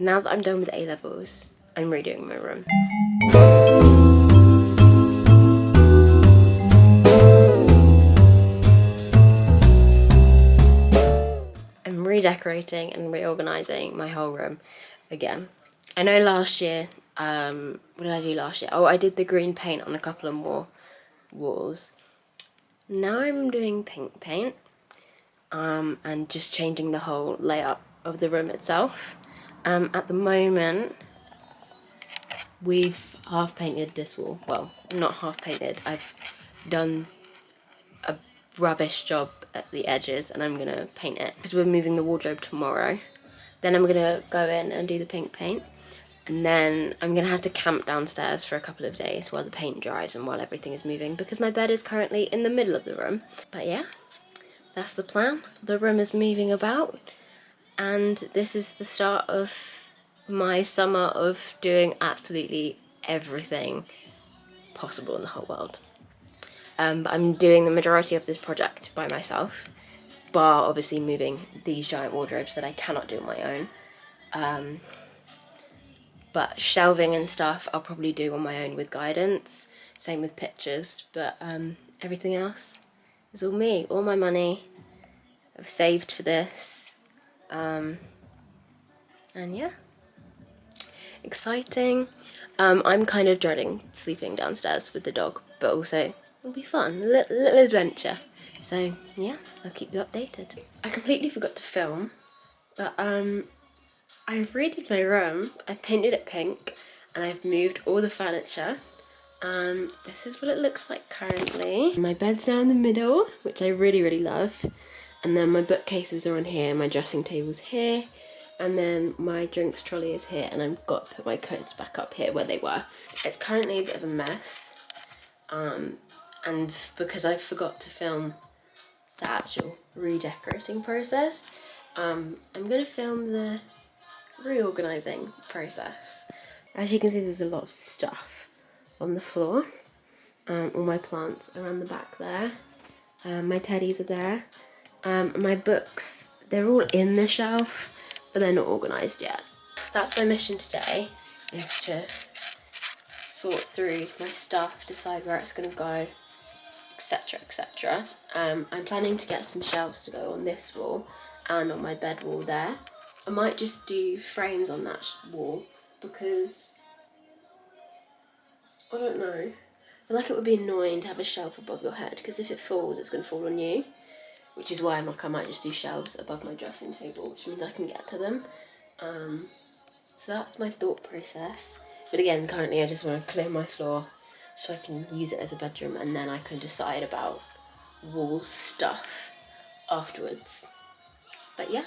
Now that I'm done with A-levels, I'm redoing my room. I'm redecorating and reorganising my whole room again. I know last year, what did I do last year? Oh, I did the green paint on a couple of more walls. Now I'm doing pink paint, and just changing the whole layout of the room itself. At the moment, we've half painted this wall. Well, not half painted. I've done a rubbish job at the edges and I'm gonna paint it because we're moving the wardrobe tomorrow. Then I'm gonna go in and do the pink paint, and then I'm gonna have to camp downstairs for a couple of days while the paint dries and while everything is moving, because my bed is currently in the middle of the room. But yeah, that's the plan. The room is moving about, and this is the start of my summer of doing absolutely everything possible in the whole world. But I'm doing the majority of this project by myself, bar obviously moving these giant wardrobes that I cannot do on my own. But shelving and stuff I'll probably do on my own with guidance, same with pictures, but everything else is all me, all my money I've saved for this. And yeah, exciting. I'm kind of dreading sleeping downstairs with the dog, but also it'll be fun, a little adventure. So yeah, I'll keep you updated. I completely forgot to film, but I've redid my room. I've painted it pink and I've moved all the furniture. This is what it looks like currently. My bed's now in the middle, which I really love. And then my bookcases are on here, my dressing table's here, and then my drinks trolley is here, and I've got to put my coats back up here where they were. It's currently a bit of a mess, and because I forgot to film the actual redecorating process, I'm gonna film the reorganising process. As you can see, there's a lot of stuff on the floor. All my plants are on the back there. My teddies are there. My books, they're all in the shelf, but they're not organised yet. That's my mission today, is to sort through my stuff, decide where it's going to go, etc, etc. I'm planning to get some shelves to go on this wall and on my bed wall there. I might just do frames on that wall because, I don't know, I feel like it would be annoying to have a shelf above your head, because if it falls, it's going to fall on you. Which is why I might just do shelves above my dressing table, which means I can get to them. So that's my thought process. But again, currently I just want to clear my floor so I can use it as a bedroom, and then I can decide about wall stuff afterwards. But yeah,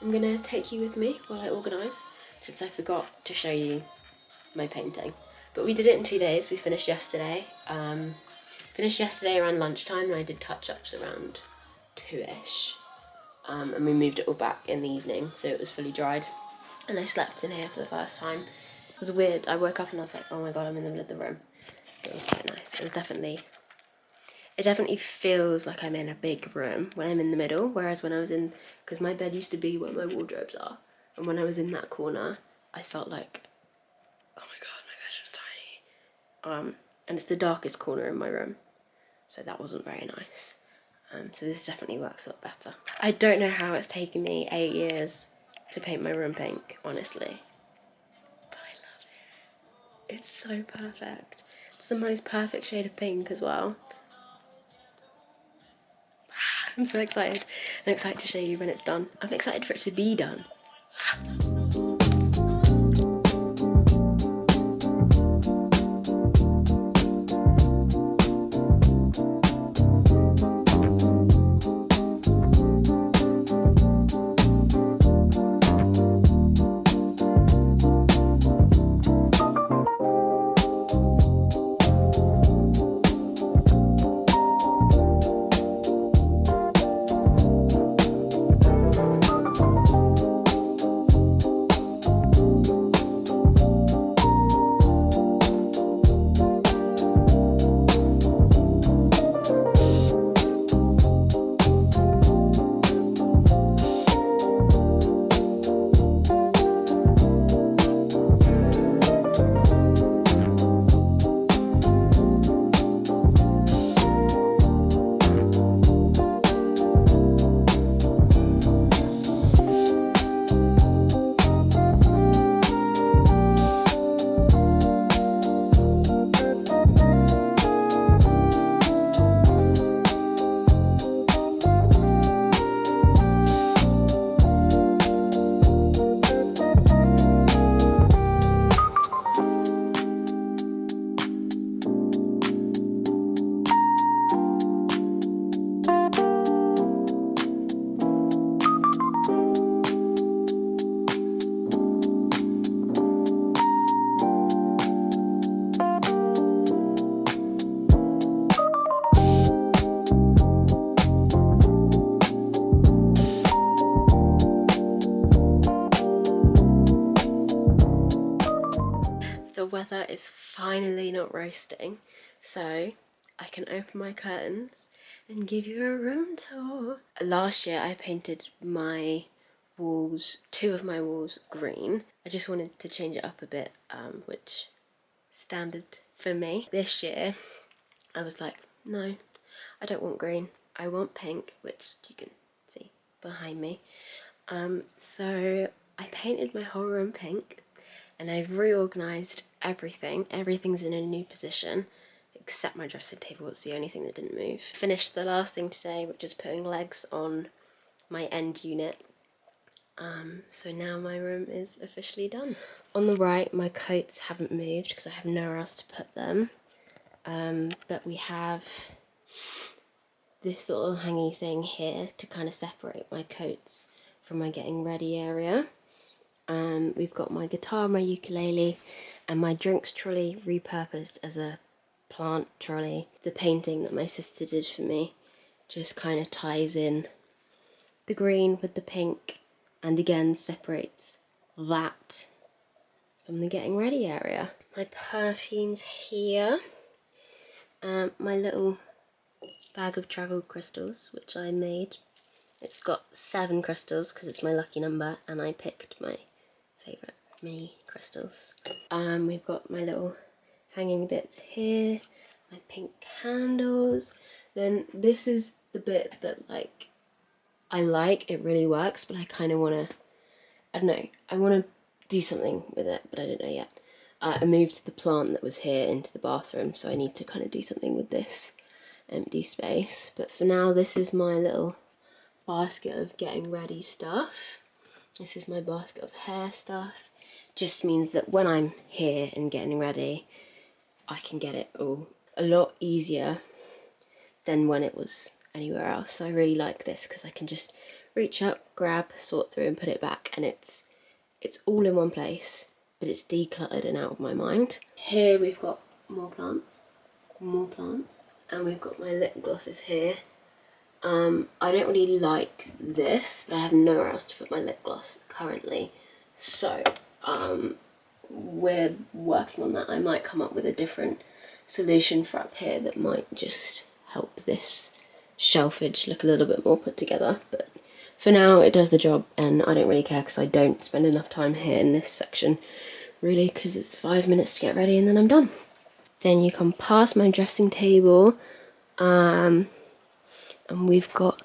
I'm going to take you with me while I organise, since I forgot to show you my painting. But we did it in 2 days. We finished yesterday. Finished yesterday around lunchtime, and I did touch-ups around 2ish, and we moved it all back in the evening so it was fully dried, and I slept in here for the first time. It was weird. I woke up and I was like, oh my god, I'm in the middle of the room. It was quite nice. It definitely feels like I'm in a big room when I'm in the middle, whereas when I was in, because my bed used to be where my wardrobes are, and when I was in that corner I felt like, oh my god, my bedroom's tiny. And it's the darkest corner in my room, so that wasn't very nice. So this definitely works a lot better. I don't know how it's taken me 8 years to paint my room pink, honestly. But I love it. It's so perfect. It's the most perfect shade of pink as well. I'm so excited. I'm excited to show you when it's done. I'm excited for it to be done. the weather is finally not roasting, so I can open my curtains and give you a room tour. Last year I painted my walls, 2 of my walls, green. I just wanted to change it up a bit, which standard for me. This year I was like, no, I don't want green, I want pink, which you can see behind me. So I painted my whole room pink, and I've reorganised everything. Everything's in a new position, except my dressing table. It's the only thing that didn't move. Finished the last thing today, which is putting legs on my end unit. So now my room is officially done. On the right, my coats haven't moved because I have nowhere else to put them. But we have this little hangy thing here to kind of separate my coats from my getting ready area. We've got my guitar, my ukulele, and my drinks trolley repurposed as a plant trolley. The painting that my sister did for me just kind of ties in the green with the pink, and again separates that from the getting ready area. My perfume's here. My little bag of travel crystals, which I made. It's got 7 crystals because it's my lucky number, and I picked my favourite mini crystals. We've got my little hanging bits here, my pink candles. Then this is the bit that like I like, it really works, but I kind of want to, I don't know, I want to do something with it, but I don't know yet. I moved the plant that was here into the bathroom, so I need to kind of do something with this empty space. But for now, this is my little basket of getting ready stuff. This is my basket of hair stuff. Just means that when I'm here and getting ready, I can get it all a lot easier than when it was anywhere else. So I really like this because I can just reach up, grab, sort through and put it back, and it's all in one place, but it's decluttered and out of my mind. Here we've got more plants, and we've got my lip glosses here. I don't really like this, but I have nowhere else to put my lip gloss currently, so we're working on that. I might come up with a different solution for up here that might just help this shelfage look a little bit more put together, but for now it does the job, and I don't really care because I don't spend enough time here in this section really, because it's 5 minutes to get ready and then I'm done. Then you come past my dressing table, and we've got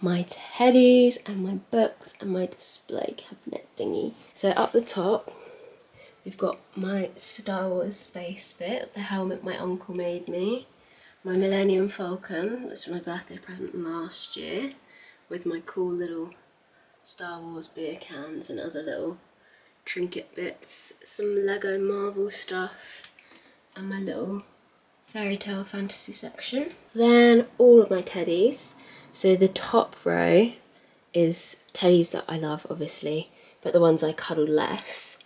my teddies and my books and my display cabinet thingy. So up the top we've got my Star Wars space bit, the helmet my uncle made me, my Millennium Falcon, which was my birthday present last year, with my cool little Star Wars beer cans and other little trinket bits, some Lego Marvel stuff, and my little fairy tale fantasy section. Then all of my teddies. So the top row is teddies that I love, obviously, but the ones I cuddle less.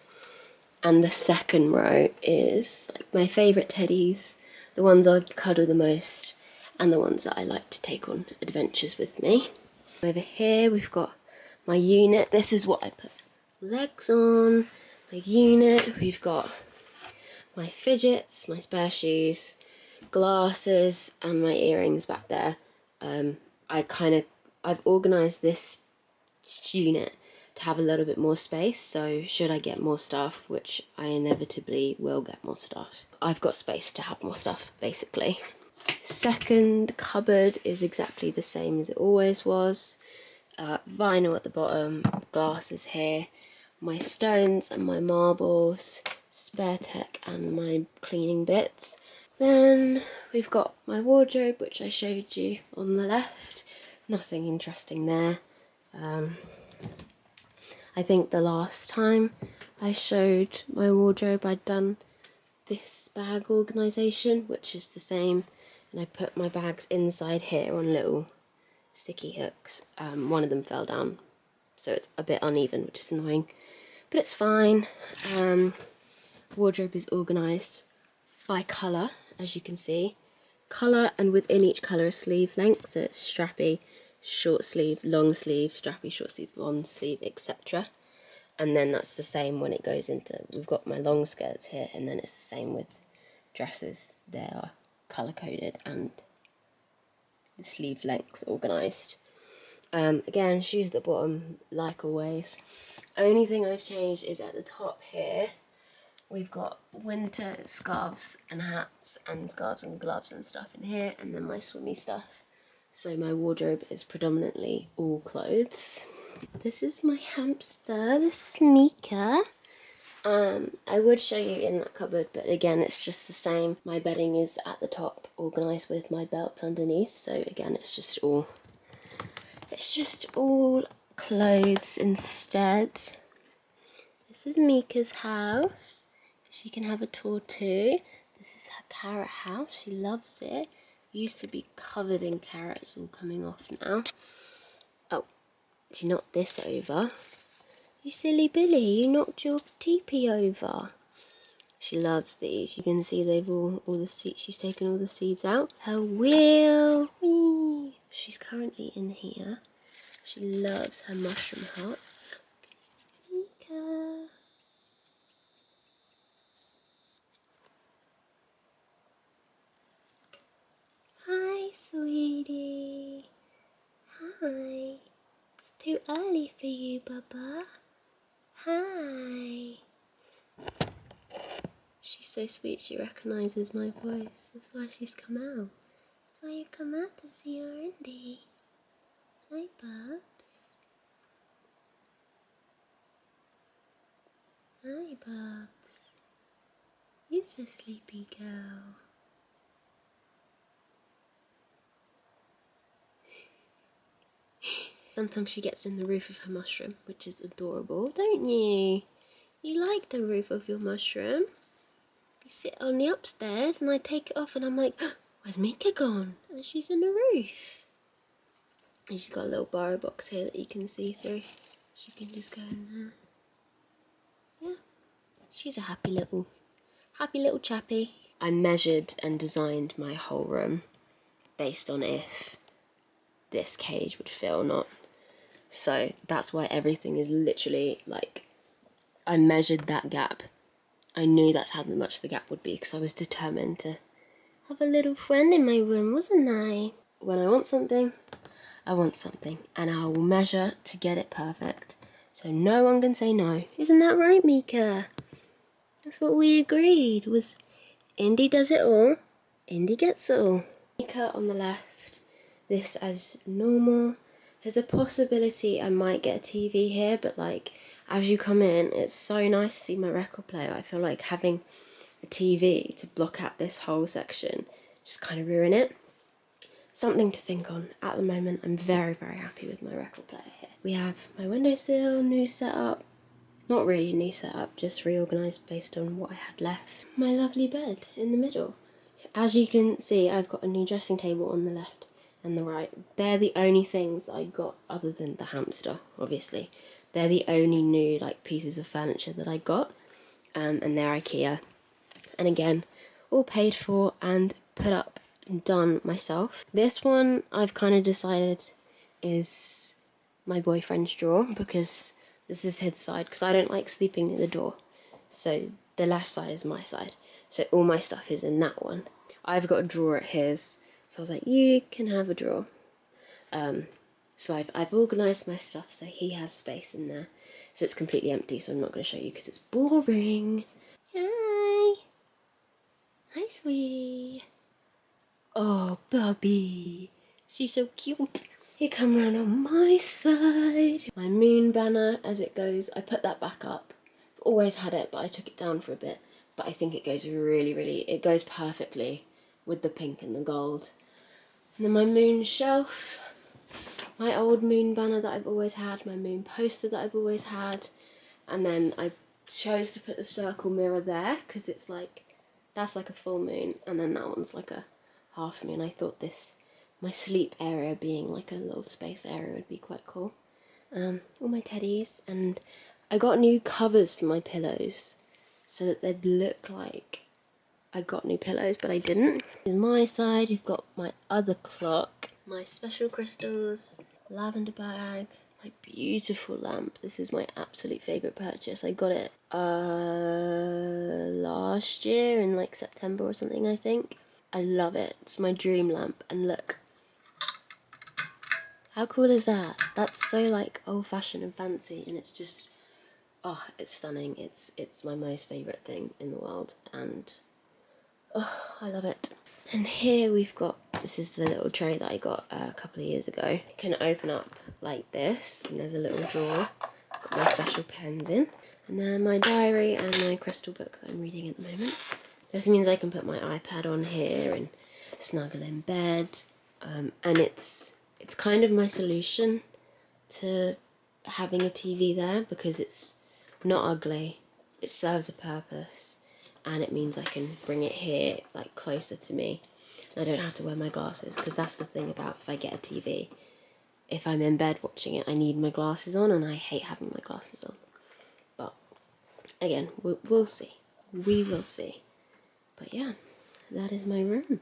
And the second row is like my favourite teddies, the ones I cuddle the most, and the ones that I like to take on adventures with me. Over here we've got my unit. This is what I put legs on, my unit. We've got my fidgets, my spare shoes, glasses, and my earrings back there. I've organised this unit to have a little bit more space, so should I get more stuff, which I inevitably will get more stuff, I've got space to have more stuff, basically. Second cupboard is exactly the same as it always was. Vinyl at the bottom, glasses here, my stones and my marbles, spare tech and my cleaning bits. Then we've got my wardrobe, which I showed you on the left. Nothing interesting there. I think the last time I showed my wardrobe I'd done this bag organisation, which is the same, and I put my bags inside here on little sticky hooks. One of them fell down, so it's a bit uneven, which is annoying, but it's fine. Wardrobe is organised by colour, as you can see. Colour, and within each colour is sleeve length, so it's strappy, short sleeve, long sleeve, strappy, short sleeve, long sleeve, etc. And then that's the same when it goes into, we've got my long skirts here, and then it's the same with dresses. They are colour coded and the sleeve length organised. Again, shoes at the bottom, like always. Only thing I've changed is at the top here, we've got winter scarves and hats and scarves and gloves and stuff in here, and then my swimmy stuff. So my wardrobe is predominantly all clothes. This is my hamster, this is Mika. I would show you in that cupboard, but again, it's just the same. My bedding is at the top, organised with my belt underneath, so again, it's just all clothes instead. This is Mika's house. She can have a tour too. This is her carrot house. She loves it. Used to be covered in carrots, all coming off now. Oh, she knocked this over. You silly Billy, you knocked your teepee over. She loves these. You can see they've all the seeds. She's taken all the seeds out. Her wheel. Whee. She's currently in here. She loves her mushroom hut. Mika. Hi, sweetie. Hi. It's too early for you, Bubba. Hi. She's so sweet, she recognises my voice. That's why she's come out. That's why you come out to see your Indy. Hi, Bubs. Hi, Bubs. You're a sleepy girl. Sometimes she gets in the roof of her mushroom, which is adorable, don't you? You like the roof of your mushroom? You sit on the upstairs and I take it off and I'm like, where's Mika gone? And she's in the roof. And she's got a little borrow box here that you can see through. She can just go in there. Yeah, she's a happy little chappy. I measured and designed my whole room based on if this cage would fit or not. So that's why everything is literally like, I measured that gap. I knew that's how much the gap would be because I was determined to have a little friend in my room, wasn't I? When I want something, I want something, and I will measure to get it perfect. So no one can say no. Isn't that right, Mika? That's what we agreed, was Indy does it all, Indy gets it all. Mika on the left, this as normal. There's a possibility I might get a TV here, but like, as you come in, it's so nice to see my record player. I feel like having a TV to block out this whole section just kind of ruin it. Something to think on. At the moment, I'm very, very happy with my record player here. We have my windowsill, new setup. Not really a new setup, just reorganised based on what I had left. My lovely bed in the middle. As you can see, I've got a new dressing table on the left and the right. They're the only things I got other than the hamster, obviously. They're the only new pieces of furniture that I got, and they're IKEA. And again, all paid for and put up and done myself. This one I've kind of decided is my boyfriend's drawer because this is his side, because I don't like sleeping near the door. So the left side is my side. So all my stuff is in that one. I've got a drawer at his, so I was like, you can have a drawer. So I've organised my stuff so he has space in there. So it's completely empty, so I'm not going to show you because it's boring. Hi. Hi, sweetie. Oh, Bubby. She's so cute. You come round on my side. My moon banner as it goes, I put that back up. I've always had it, but I took it down for a bit. But I think it goes it goes perfectly with the pink and the gold. And then my moon shelf, my old moon banner that I've always had, my moon poster that I've always had. And then I chose to put the circle mirror there because it's that's like a full moon, and then that one's like a half moon. I thought my sleep area being like a little space area would be quite cool. All my teddies, and I got new covers for my pillows so that they'd look like I got new pillows, but I didn't. On my side, you've got my other clock, my special crystals, lavender bag, My beautiful lamp. This is my absolute favourite purchase. I got it last year in like September or something, I think. I love it. It's my dream lamp. And look, how cool is that? That's so like old-fashioned and fancy, and it's just, oh, it's stunning. It's my most favourite thing in the world, and oh, I love it. And here we've got, this is a little tray that I got a couple of years ago. It can open up like this, and there's a little drawer. Got my special pens in. And then my diary and my crystal book that I'm reading at the moment. This means I can put my iPad on here and snuggle in bed. And it's kind of my solution to having a TV there, because it's not ugly. It serves a purpose. And it means I can bring it here, like closer to me. And I don't have to wear my glasses, because that's the thing about if I get a TV. If I'm in bed watching it, I need my glasses on, and I hate having my glasses on. But again, we'll see. We will see. But yeah, that is my room.